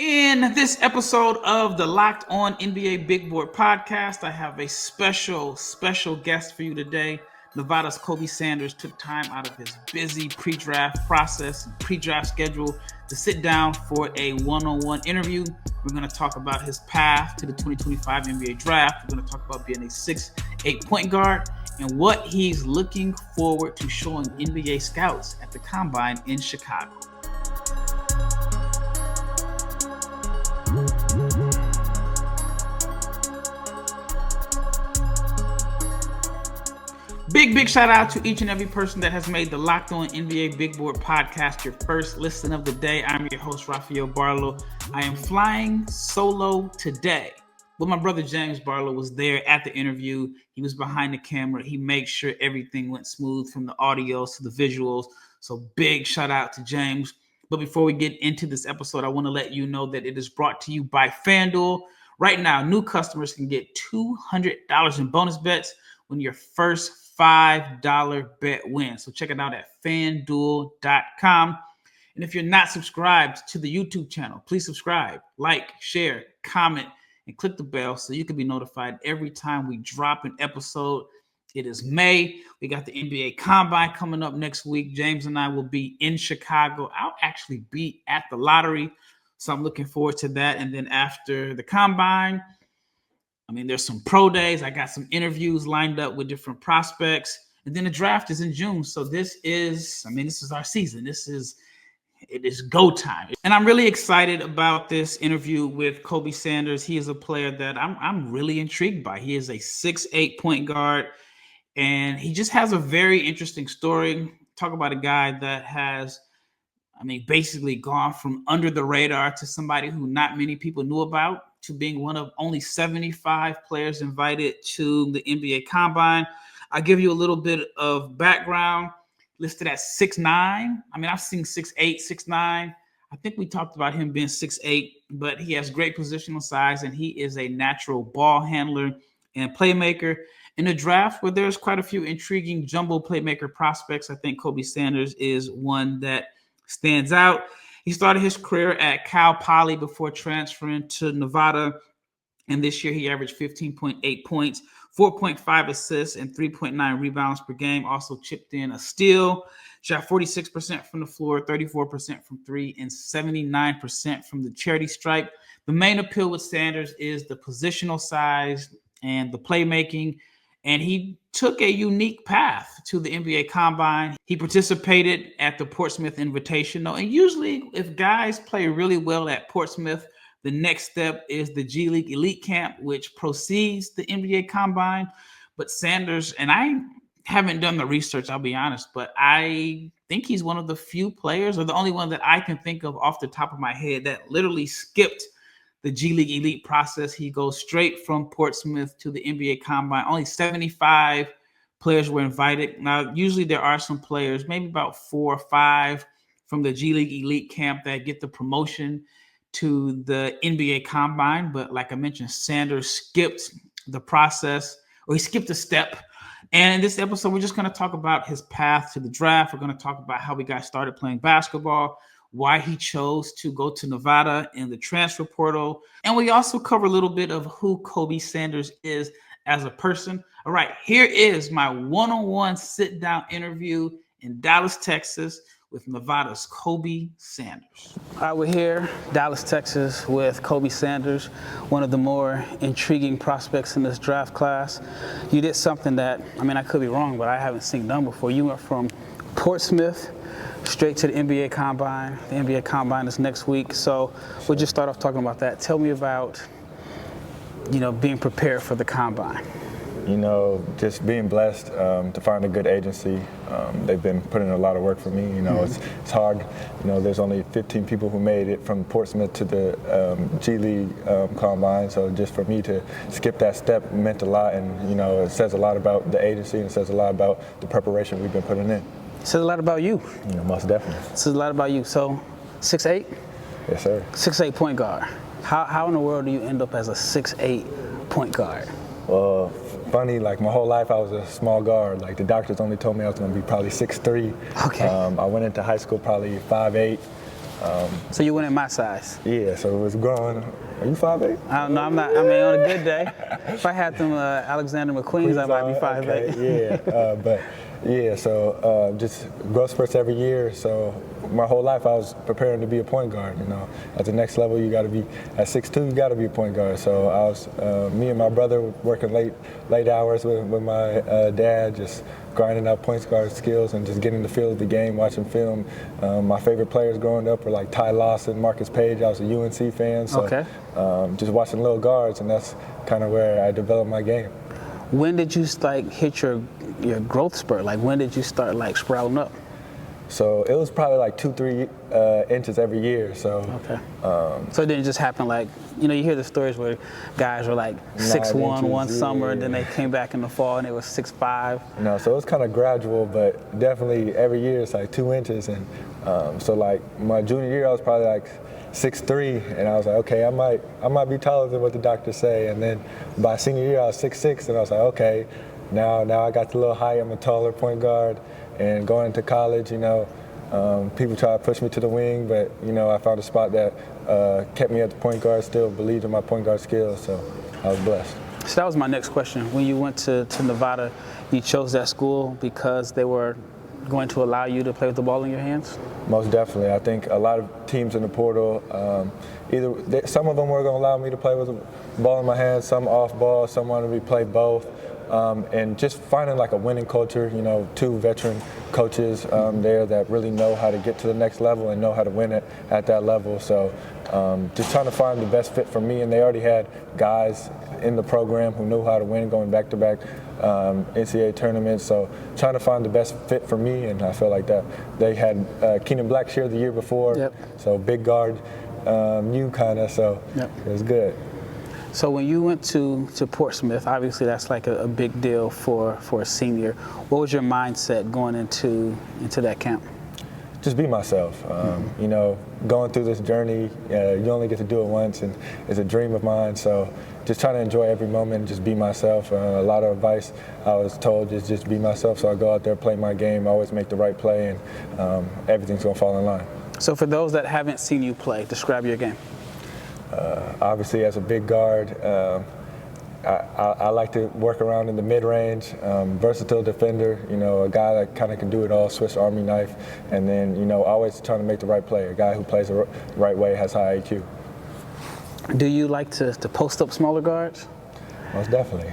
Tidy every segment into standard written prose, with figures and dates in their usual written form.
In this episode of the Locked On NBA Big Board podcast, I have a special guest for you today. Nevada's Kobe Sanders took time out of his busy pre-draft process and pre-draft schedule to sit down for a one-on-one interview. We're going to talk about his path to the 2025 NBA draft. We're going to talk about being a 6'8" point guard and what he's looking forward to showing NBA scouts at the Combine in Chicago. Big shout out to each and every person that has made the Locked On NBA Big Board podcast your first listen of the day. I'm your host, Rafael Barlowe. I am flying solo today, but my brother James Barlowe was there at the interview. He was behind the camera. He made sure everything went smooth from the audio to the visuals. So big shout out to James. But before we get into this episode, I want to let you know that it is brought to you by FanDuel. Right now, new customers can get $200 in bonus bets when your first $5 bet wins. So check it out at FanDuel.com. And if you're not subscribed to the YouTube channel, please subscribe, like, share, comment, and click the bell so you can be notified every time we drop an episode. It is May. We got the NBA Combine coming up next week. James and I will be in Chicago. I'll actually be at the lottery, so I'm looking forward to that. And then after the Combine, there's some pro days. I got some interviews lined up with different prospects. And then the draft is in June. So this is our season. It is go time. And I'm really excited about this interview with Kobe Sanders. He is a player that I'm really intrigued by. He is a 6'8" point guard. And he just has a very interesting story. Talk about a guy that has, basically gone from under the radar to somebody who not many people knew about, to being one of only 75 players invited to the NBA Combine. I'll give you a little bit of background. Listed at 6'9". I've seen 6'8", 6'9". I think we talked about him being 6'8", but he has great positional size, and he is a natural ball handler and playmaker. In a draft where there's quite a few intriguing jumbo playmaker prospects, I think Kobe Sanders is one that stands out. He started his career at Cal Poly before transferring to Nevada. And this year he averaged 15.8 points, 4.5 assists, and 3.9 rebounds per game. Also chipped in a steal, shot 46% from the floor, 34% from three, and 79% from the charity stripe. The main appeal with Sanders is the positional size and the playmaking. And he took a unique path to the NBA Combine. He participated at the Portsmouth Invitational. And usually if guys play really well at Portsmouth, the next step is the G League Elite Camp, which precedes the NBA Combine. But Sanders, and I haven't done the research, I'll be honest, but I think he's one of the few players, or the only one that I can think of off the top of my head, that literally skipped the G League Elite process. He goes straight from Portsmouth to the NBA Combine. Only 75 players were invited. Now, usually there are some players, maybe about 4 or 5 from the G League Elite camp that get the promotion to the NBA Combine. But like I mentioned, Sanders skipped the process, or he skipped a step. And in this episode, we're just going to talk about his path to the draft. We're going to talk about how we got started playing basketball, why he chose to go to Nevada in the transfer portal. And we also cover a little bit of who Kobe Sanders is as a person. All right, here is my one-on-one sit-down interview in Dallas, Texas with Nevada's Kobe Sanders. All right, we're here, Dallas, Texas, with Kobe Sanders, one of the more intriguing prospects in this draft class. You did something that, I could be wrong, but I haven't seen done before. You went from Portsmouth straight to the NBA Combine. The NBA Combine is next week, so we'll just start off talking about that. Tell me about, being prepared for the Combine. Just being blessed to find a good agency. They've been putting in a lot of work for me. It's hard. There's only 15 people who made it from Portsmouth to the G League Combine, so just for me to skip that step meant a lot, and it says a lot about the agency, and it says a lot about the preparation we've been putting in. It says a lot about you. Most definitely. It says a lot about you. So, 6'8"? Yes, sir. 6'8" point guard. How in the world do you end up as a 6'8" point guard? Well, funny, my whole life I was a small guard. The doctors only told me I was going to be probably 6'3". Okay. I went into high school probably 5'8". So you went in my size? Yeah, so it was growing. Are you 5'8"? I don't know. I'm not. I mean, on a good day, if I had them Alexander McQueen's, I might be 5'8". Okay, yeah, but yeah, so just growth spurts every year. So my whole life I was preparing to be a point guard. You know, at the next level, you got to be at 6'2". You got to be a point guard. So I was me and my brother working late hours with my dad, just grinding out point guard skills and just getting the feel of the game, watching film. My favorite players growing up were like Ty Lawson, Marcus Page. I was a UNC fan, so just watching little guards, and that's kind of where I developed my game. When did you hit your growth spurt? Like when did you start sprouting up? So it was probably like 2-3 inches every year. So so it didn't just happen you hear the stories where guys were 6'1" one summer, and then they came back in the fall and it was 6'5". No, so it was kind of gradual, but definitely every year it's 2 inches. And so my junior year I was probably 6'3", and I was like, okay, I might be taller than what the doctors say. And then by senior year I was 6'6", and I was like, okay, now I got the little height. I'm a taller point guard. And going into college, people try to push me to the wing, but I found a spot that kept me at the point guard. Still believed in my point guard skills, so I was blessed. So that was my next question. When you went to Nevada, you chose that school because they were going to allow you to play with the ball in your hands? Most definitely. I think a lot of teams in the portal, some of them were going to allow me to play with the ball in my hands, some off ball, some wanted me to play both. And just finding a winning culture, 2 veteran coaches there that really know how to get to the next level and know how to win it at that level. So just trying to find the best fit for me. And they already had guys in the program who knew how to win, going back-to-back NCAA tournaments. So trying to find the best fit for me, and I felt like that. They had Keenan Blackshear the year before, so big guard, so it was good. So when you went to Portsmouth, obviously that's a big deal for a senior. What was your mindset going into that camp? Just be myself. Going through this journey, you only get to do it once, and it's a dream of mine. So just trying to enjoy every moment and just be myself. A lot of advice I was told is just be myself. So I go out there, play my game, always make the right play, and everything's going to fall in line. So for those that haven't seen you play, describe your game. Obviously, as a big guard, I like to work around in the mid-range, versatile defender, a guy that kind of can do it all, Swiss Army knife, and then, always trying to make the right play, a guy who plays the right way, has high IQ. Do you like to post up smaller guards? Most definitely.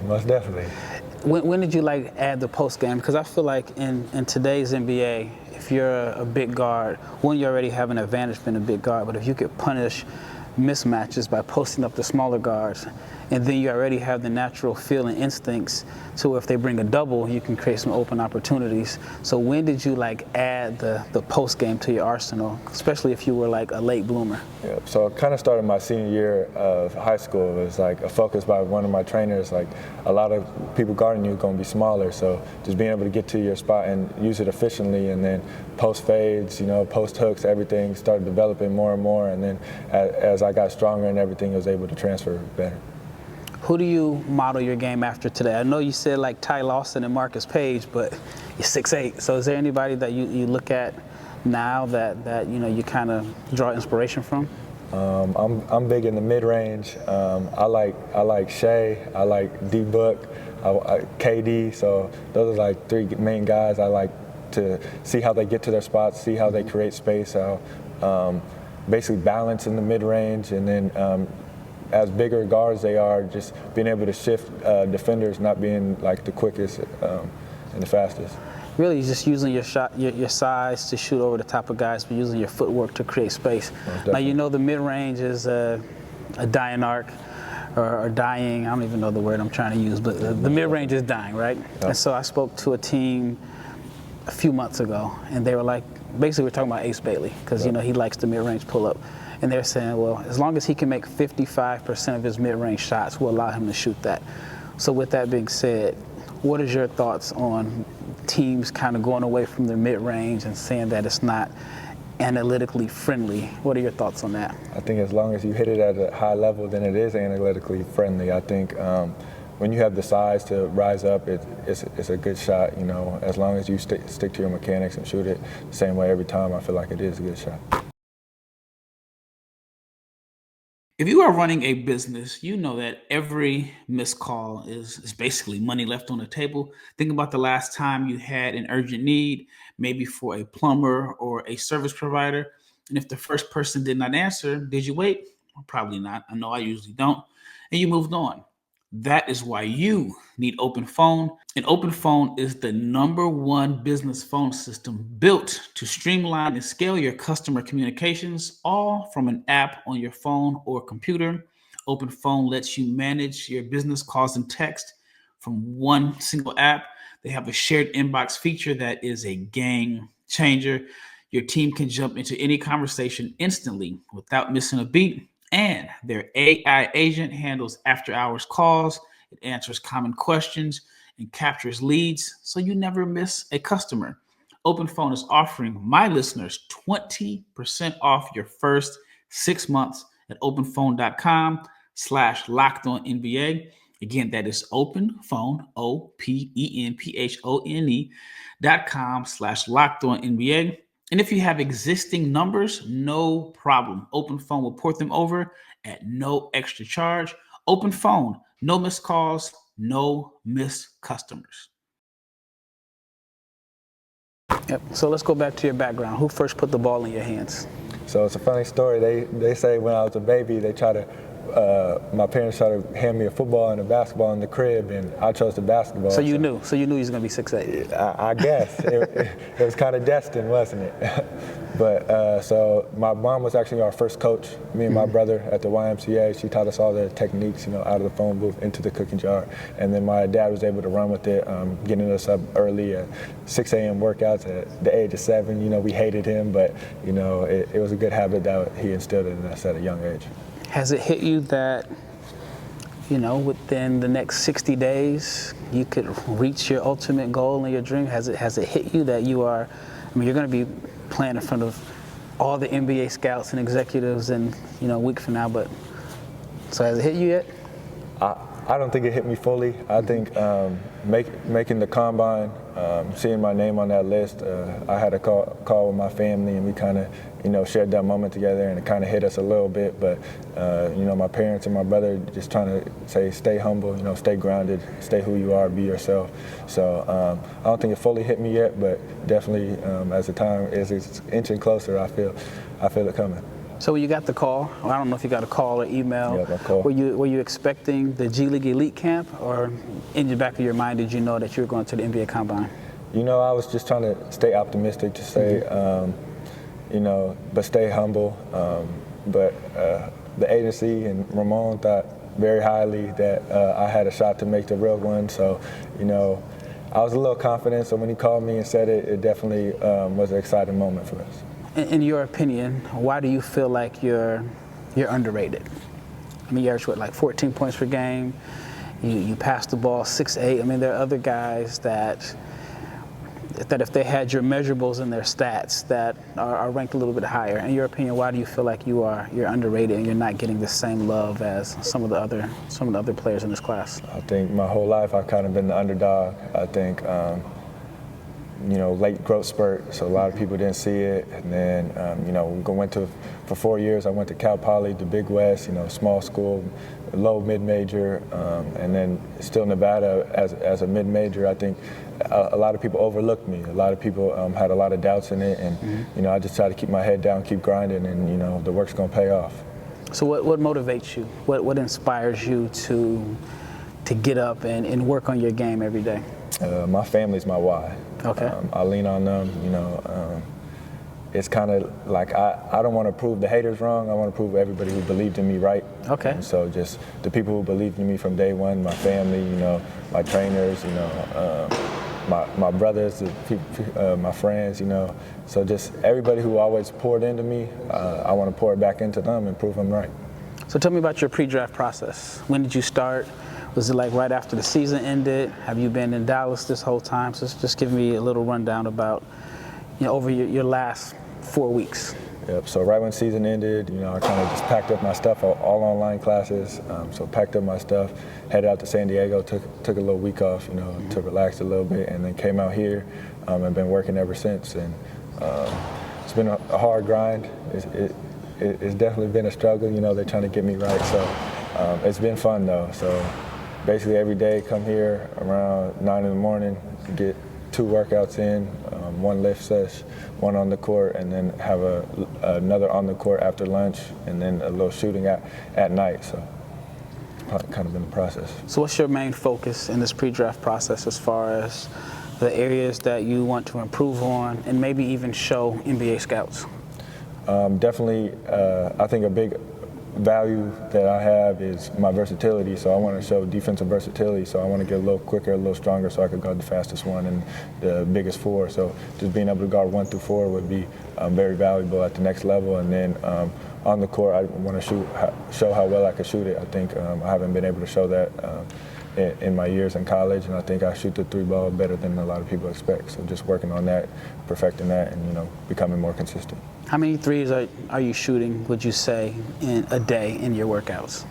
When did you add the post game? Because I feel like in today's NBA, if you're a big guard, you already have an advantage being a big guard, but if you could punish mismatches by posting up the smaller guards, and then you already have the natural feel and instincts, so if they bring a double, you can create some open opportunities. So when did you add the post game to your arsenal, especially if you were a late bloomer? Yeah, so it kind of started my senior year of high school. It was a focus by one of my trainers, a lot of people guarding you are going to be smaller, so just being able to get to your spot and use it efficiently, and then post fades, post hooks, everything started developing more and more, and then as I got stronger and everything, I was able to transfer better. Who do you model your game after today? I know you said Ty Lawson and Marcus Page, but you're 6'8". So is there anybody that you look at now that you kind of draw inspiration from? I'm big in the mid-range. I like Shea, I like D-Book, KD. So those are 3 main guys I like to see how they get to their spots, see how they create space, how basically balance in the mid-range, and then as bigger guards they are, just being able to shift defenders, not being the quickest and the fastest. Really just using your size to shoot over the top of guys, but using your footwork to create space. Now the mid-range is a dying arc, or dying, I don't even know the word I'm trying to use, but the mid-range is dying, right? Yep. And so I spoke to a team a few months ago, and they were basically we're talking about Ace Bailey, because he likes the mid-range pull-up. And they're saying, well, as long as he can make 55% of his mid-range shots, we'll allow him to shoot that. So with that being said, what is your thoughts on teams kind of going away from their mid-range and saying that it's not analytically friendly? What are your thoughts on that? I think as long as you hit it at a high level, then it is analytically friendly. I think when you have the size to rise up, it's a good shot. As long as you stick to your mechanics and shoot it the same way every time, I feel like it is a good shot. If you are running a business, you know that every missed call is basically money left on the table. Think about the last time you had an urgent need, maybe for a plumber or a service provider. And if the first person did not answer, did you wait? Well, probably not. I know I usually don't. And you moved on. That is why you need Open Phone. And Open Phone is the #1 business phone system built to streamline and scale your customer communications, all from an app on your phone or computer. Open Phone lets you manage your business calls and text from one single app. They have a shared inbox feature that is a game changer. Your team can jump into any conversation instantly without missing a beat. And their AI agent handles after hours calls, it answers common questions, and captures leads so you never miss a customer. Open Phone is offering my listeners 20% off your first 6 months at openphone.com/lockedonnba. Again, that is openphone, openphone.com/lockedonnba. And if you have existing numbers, no problem. Open Phone will port them over at no extra charge. Open Phone, no missed calls, no missed customers. Yep. So let's go back to your background. Who first put the ball in your hands? So it's a funny story. They say when I was a baby, my parents tried to hand me a football and a basketball in the crib, and I chose the basketball. So you knew he was going to be 6'8". I guess it was kind of destined, wasn't it? But so my mom was actually our first coach. Me and my brother at the YMCA. She taught us all the techniques, out of the phone booth into the cooking jar, and then my dad was able to run with it, getting us up early at 6 a.m. workouts at the age of 7. We hated him, but it was a good habit that he instilled in us at a young age. Has it hit you that, within the next 60 days, you could reach your ultimate goal and your dream? Has it hit you that you're going to be playing in front of all the NBA scouts and executives in, a week from now, so has it hit you yet? I don't think it hit me fully. I think making the combine, seeing my name on that list, I had a call with my family, and we kind of, shared that moment together, and it kind of hit us a little bit. But, my parents and my brother just trying to say, stay humble, stay grounded, stay who you are, be yourself. So I don't think it fully hit me yet, but definitely as the time is inching closer, I feel it coming. So when you got the call, I don't know if you got a call or email. Yeah, a call. Were you expecting the G League Elite Camp, or in the back of your mind did you know that you were going to the NBA Combine? I was just trying to stay optimistic, to say, but stay humble. But the agency and Ramon thought very highly that I had a shot to make the real one. So, I was a little confident. So when he called me and said it, it definitely was an exciting moment for us. In your opinion, why do you feel like you're underrated? You average like 14 points per game. You pass the ball 6'8". There are other guys that if they had your measurables and their stats that are ranked a little bit higher. In your opinion, why do you feel like you're underrated and you're not getting the same love as some of the other players in this class? I think my whole life I've kind of been the underdog. I think. Late growth spurt, so a lot of people didn't see it. And then, for 4 years, I went to Cal Poly, the Big West, small school, low mid-major, and then still Nevada as a mid-major. I think a lot of people overlooked me. A lot of people had a lot of doubts in it, and, I just try to keep my head down, keep grinding, and, the work's going to pay off. So what motivates you? What inspires you to get up and work on your game every day? My family's my why. Okay. I lean on them. It's kind of like I don't want to prove the haters wrong. I want to prove everybody who believed in me right. Okay. And so just the people who believed in me from day one, my family, my trainers, my brothers, my friends, So just everybody who always poured into me, I want to pour it back into them and prove them right. So tell me about your pre-draft process. When did you start? Was it like right after the season ended? Have you been in Dallas this whole time? So just give me a little rundown about, over your last 4 weeks. Yep. So right when season ended, I kind of just packed up my stuff, all online classes. So packed up my stuff, headed out to San Diego, took a little week off, to relax a little bit, and then came out here and been working ever since. And it's been a hard grind. it's definitely been a struggle. You know, they're trying to get me right. So it's been fun though. So basically every day, come here around 9 in the morning, get 2 workouts in, 1 lift sesh, 1 on the court, and then have another on the court after lunch, and then a little shooting at night. So kind of been the process. So what's your main focus in this pre-draft process as far as the areas that you want to improve on and maybe even show NBA scouts? Definitely, I think a big value that I have is my versatility. So I want to show defensive versatility. So I want to get a little quicker, a little stronger, so I could guard the fastest one and the biggest 4. So just being able to guard 1 through 4 would be very valuable at the next level. And then on the court, I want to show how well I can shoot it. I think I haven't been able to show that in my years in college, and I think I shoot the 3 ball better than a lot of people expect. So just working on that, perfecting that, and, you know, becoming more consistent. How many threes are you shooting, would you say, in a day in your workouts?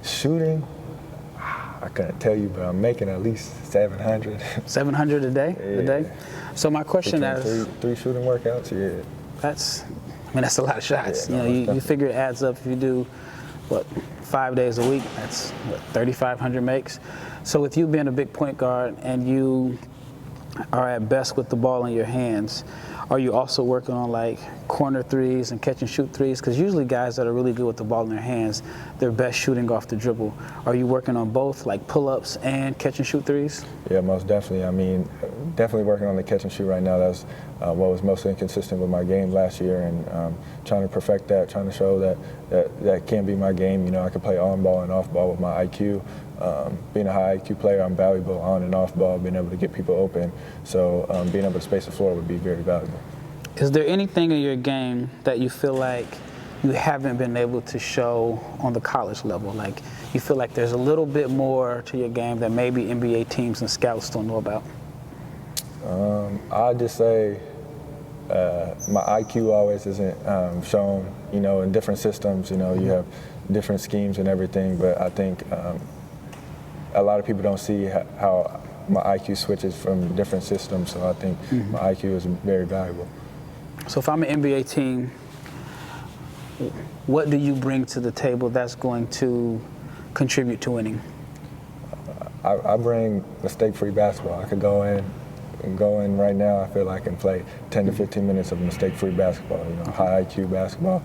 Shooting, I couldn't tell you, but I'm making at least 700. 700 a day? Yeah. A day? So my question is, three shooting workouts, yeah. That's a lot of shots. Yeah, you know, you figure it adds up if you do, 5 days a week, that's 3,500 makes. So with you being a big point guard and you are at best with the ball in your hands, are you also working on like corner threes and catch and shoot threes? Because usually guys that are really good with the ball in their hands, they're best shooting off the dribble. Are you working on both, like pull-ups and catch and shoot threes? Yeah, most definitely. I mean, definitely working on the catch and shoot right now. That's what was mostly inconsistent with my game last year, and trying to perfect that, trying to show that can be my game. You know, I can play on ball and off ball with my IQ. Being a high IQ player, I'm valuable on and off ball, being able to get people open. So being able to space the floor would be very valuable. Is there anything in your game that you feel like you haven't been able to show on the college level? Like you feel like there's a little bit more to your game that maybe NBA teams and scouts don't know about? I'd just say my IQ always isn't shown, you know, in different systems. You know, you have different schemes and everything, but I think a lot of people don't see how my IQ switches from different systems, so I think my IQ is very valuable. So if I'm an NBA team, what do you bring to the table that's going to contribute to winning? I bring mistake-free basketball. I could go in right now. I feel like I can play 10 to 15 minutes of mistake-free basketball. You know, high IQ basketball,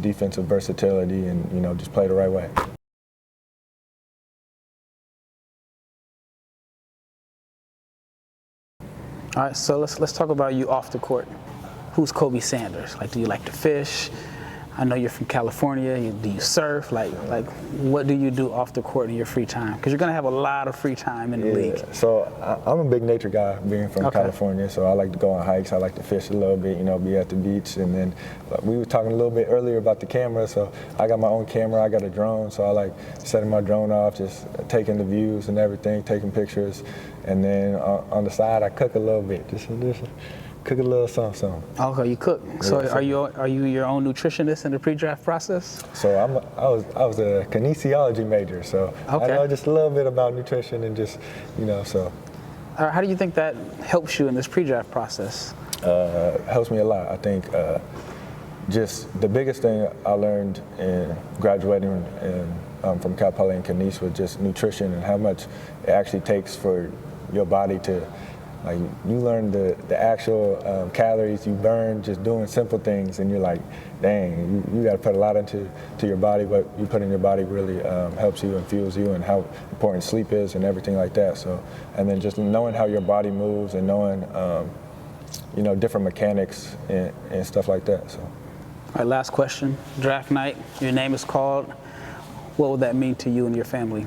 defensive versatility, and, you know, just play the right way. All right, so let's talk about you off the court. Who's Kobe Sanders? Like, do you like to fish? I know you're from California. Do you surf? Like, what do you do off the court in your free time? Because you're gonna have a lot of free time in the league. So I'm a big nature guy, being from California. So I like to go on hikes. I like to fish a little bit. You know, be at the beach. And then we were talking a little bit earlier about the camera. So I got my own camera. I got a drone. So I like setting my drone off, just taking the views and everything, taking pictures. And then on the side, I cook a little bit. Just cook a little something. Okay, you cook. So are you your own nutritionist in the pre-draft process? So I was a kinesiology major, so I know just a little bit about nutrition and just, you know, so. How do you think that helps you in this pre-draft process? Helps me a lot. I think just the biggest thing I learned in graduating from Cal Poly and Kines was just nutrition and how much it actually takes for your body to, like, you learn the actual calories you burn just doing simple things, and you're like, dang, you got to put a lot into your body. What you put in your body really helps you and fuels you, and how important sleep is and everything like that. So, and then just knowing how your body moves and knowing, you know, different mechanics and stuff like that. So. All right, last question. Draft night, your name is called. What would that mean to you and your family?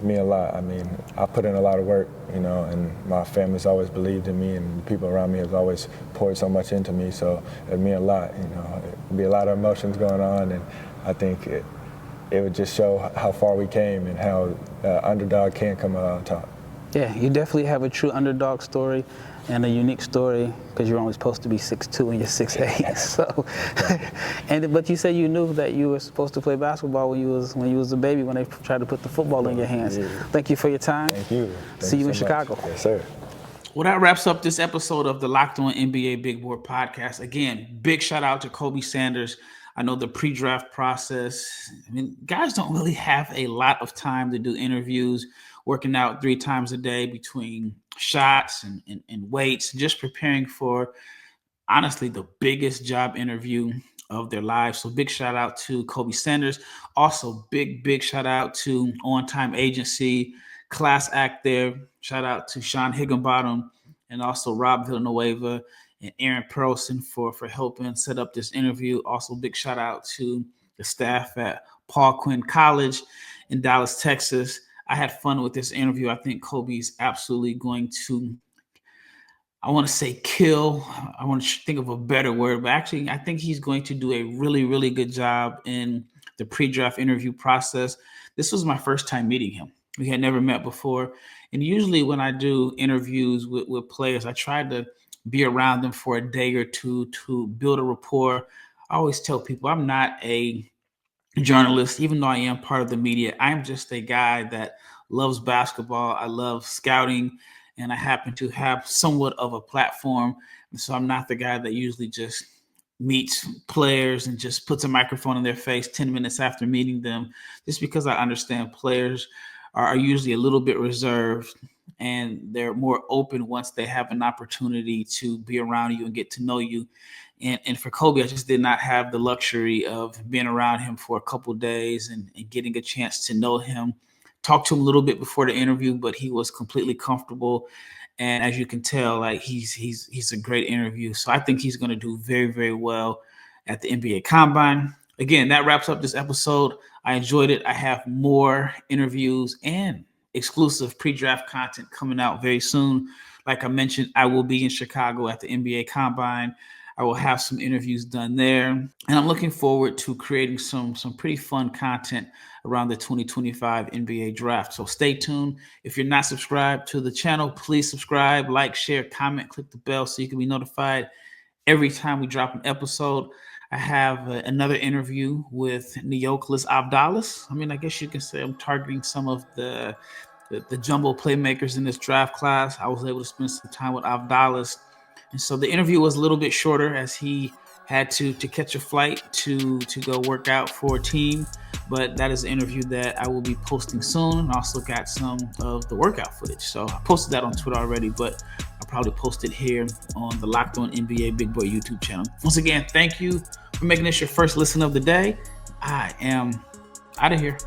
Me a lot. I mean, I put in a lot of work, you know, and my family's always believed in me, and the people around me have always poured so much into me. So it meant a lot, you know. It'd be a lot of emotions going on, and I think it would just show how far we came and how underdog can come out on top. Yeah, you definitely have a true underdog story and a unique story, because you're only supposed to be 6'2" and you're 6'8". So, but you said you knew that you were supposed to play basketball when you was a baby, when they tried to put the football in your hands. Yeah. Thank you for your time. Thank you. See you in Chicago. Yes, sir. Well, that wraps up this episode of the Locked On NBA Big Board podcast. Again, big shout out to Kobe Sanders. I know the pre-draft process, I mean, guys don't really have a lot of time to do interviews, working out 3 times a day between shots and weights, just preparing for, honestly, the biggest job interview of their lives. So big shout out to Kobe Sanders. Also, big shout out to On Time Agency, class act there. Shout out to Sean Higginbottom and also Rob Villanueva and Aaron Perlson for helping set up this interview. Also, big shout out to the staff at Paul Quinn College in Dallas, Texas. I had fun with this interview. I think Kobe's absolutely going to, I want to say kill. I want to think of a better word, but actually I think he's going to do a really good job in the pre-draft interview process. This was my first time meeting him. We had never met before. And usually when I do interviews with players, I try to be around them for a day or two to build a rapport. I always tell people I'm not a journalist, even though I am part of the media. I'm just a guy that loves basketball. I love scouting, and I happen to have somewhat of a platform. And so I'm not the guy that usually just meets players and just puts a microphone in their face 10 minutes after meeting them, just because I understand players are usually a little bit reserved and they're more open once they have an opportunity to be around you and get to know you. And for Kobe, I just did not have the luxury of being around him for a couple of days and getting a chance to know him. Talked to him a little bit before the interview, but he was completely comfortable. And as you can tell, like he's a great interview. So I think he's going to do very well at the NBA Combine. Again, that wraps up this episode. I enjoyed it. I have more interviews and exclusive pre-draft content coming out very soon. Like I mentioned, I will be in Chicago at the NBA Combine. I will have some interviews done there. And I'm looking forward to creating some pretty fun content around the 2025 NBA Draft. So stay tuned. If you're not subscribed to the channel, please subscribe, like, share, comment, click the bell so you can be notified every time we drop an episode. I have another interview with Neocolis Abdalis. I mean, I guess you can say I'm targeting some of the jumbo playmakers in this draft class. I was able to spend some time with Abdalis. And so the interview was a little bit shorter as he had to catch a flight to go work out for a team. But that is an interview that I will be posting soon. And also got some of the workout footage. So I posted that on Twitter already, but I'll probably post it here on the Locked On NBA Big Boy YouTube channel. Once again, thank you for making this your first listen of the day. I am out of here.